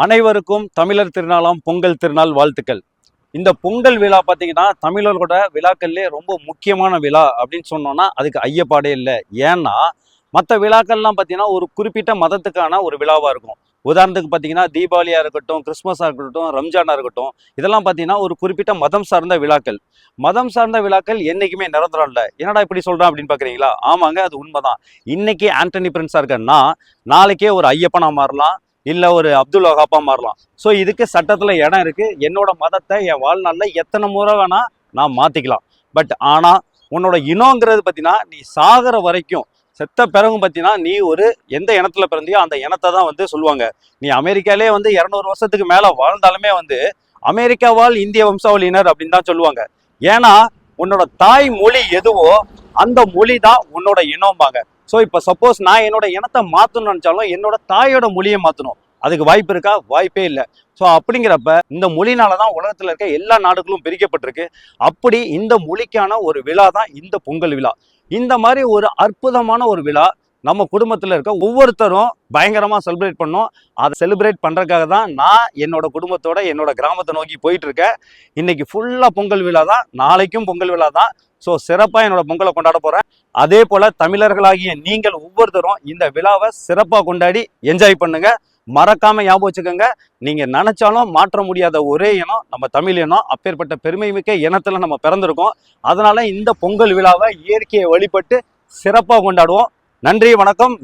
அனைவருக்கும் தமிழர் திருநாளாம் பொங்கல் திருநாள் வாழ்த்துக்கள். இந்த பொங்கல் விழா பார்த்தீங்கன்னா தமிழர்களோட விழாக்கள்லேயே ரொம்ப முக்கியமான விழா அப்படின்னு சொன்னோம்னா அதுக்கு ஐயப்பாடே இல்லை. ஏன்னா மற்ற விழாக்கள்லாம் பார்த்தீங்கன்னா ஒரு குறிப்பிட்ட மதத்துக்கான ஒரு விழாவாக இருக்கும். உதாரணத்துக்கு பார்த்தீங்கன்னா தீபாவளியாக இருக்கட்டும், கிறிஸ்மஸாக இருக்கட்டும், ரம்ஜானாக இருக்கட்டும், இதெல்லாம் பார்த்தீங்கன்னா ஒரு குறிப்பிட்ட மதம் சார்ந்த விழாக்கள். மதம் சார்ந்த விழாக்கள் என்றைக்குமே நிரந்தரம் இல்லை. என்னடா இப்படி சொல்கிறேன் அப்படின்னு பார்க்குறீங்களா? ஆமாங்க, அது உண்மைதான். இன்னைக்கு ஆண்டனி பிரின்ஸாக இருக்கன்னா நாளைக்கே ஒரு ஐயப்பனா மாறலாம், இல்லை ஒரு அப்துல் வஹாப்பா மாறலாம். ஸோ இதுக்கு சட்டத்தில் இடம் இருக்குது. என்னோட மதத்தை என் வாழ்நாளில் எத்தனை முறை வேணால் நான் மாற்றிக்கலாம். பட் ஆனால் உன்னோட இனங்கிறது பார்த்தீங்கன்னா நீ சாகிற வரைக்கும், செத்த பிறகும் பார்த்தீங்கன்னா நீ ஒரு எந்த இனத்துல பிறந்தியோ அந்த இனத்தை தான் வந்து சொல்லுவாங்க. நீ அமெரிக்காலே வந்து 200 வருஷத்துக்கு மேலே வாழ்ந்தாலுமே வந்து அமெரிக்காவால் இந்திய வம்சாவளியினர் அப்படின்னு தான் சொல்லுவாங்க. ஏன்னா உன்னோட தாய் மொழி எதுவோ அந்த மொழி தான் உன்னோட இனம்பாங்க. ஸோ இப்போ சப்போஸ் நான் என்னோட இனத்தை மாற்றணும்னு நினச்சாலும் என்னோட தாயோட மொழியை மாற்றணும். அதுக்கு வாய்ப்பு இருக்கா? வாய்ப்பே இல்லை. ஸோ அப்படிங்கிறப்ப இந்த மொழினால தான் உலகத்தில் இருக்க எல்லா நாடுகளும் பிரிக்கப்பட்டிருக்கு. அப்படி இந்த மொழிக்கான ஒரு விழா தான் இந்த பொங்கல் விழா. இந்த மாதிரி ஒரு அற்புதமான ஒரு விழா நம்ம குடும்பத்தில் இருக்க ஒவ்வொருத்தரும் பயங்கரமாக செலிப்ரேட் பண்ணோம். அதை செலிப்ரேட் பண்ணுறதுக்காக தான் நான் என்னோட குடும்பத்தோட என்னோட கிராமத்தை நோக்கி போயிட்டு இருக்கேன். இன்னைக்கு ஃபுல்லாக பொங்கல் விழா தான், நாளைக்கும் பொங்கல் விழா தான். ஸோ சிறப்பாக என்னோட பொங்கலை கொண்டாட போகிறேன். அதே போல் தமிழர்களாகிய நீங்கள் ஒவ்வொருத்தரும் இந்த விழாவை சிறப்பாக கொண்டாடி என்ஜாய் பண்ணுங்க. மறக்காம ஞாபகம் வச்சுக்கோங்க, நீங்க நினைச்சாலும் மாற்ற முடியாத ஒரே இனம் நம்ம தமிழ் இனம். அப்பேற்பட்ட பெருமை மிக்க இனத்துல நம்ம பிறந்திருக்கோம். அதனால இந்த பொங்கல் விழாவை இயற்கையை வழிபட்டு சிறப்பாக கொண்டாடுவோம். நன்றி, வணக்கம்.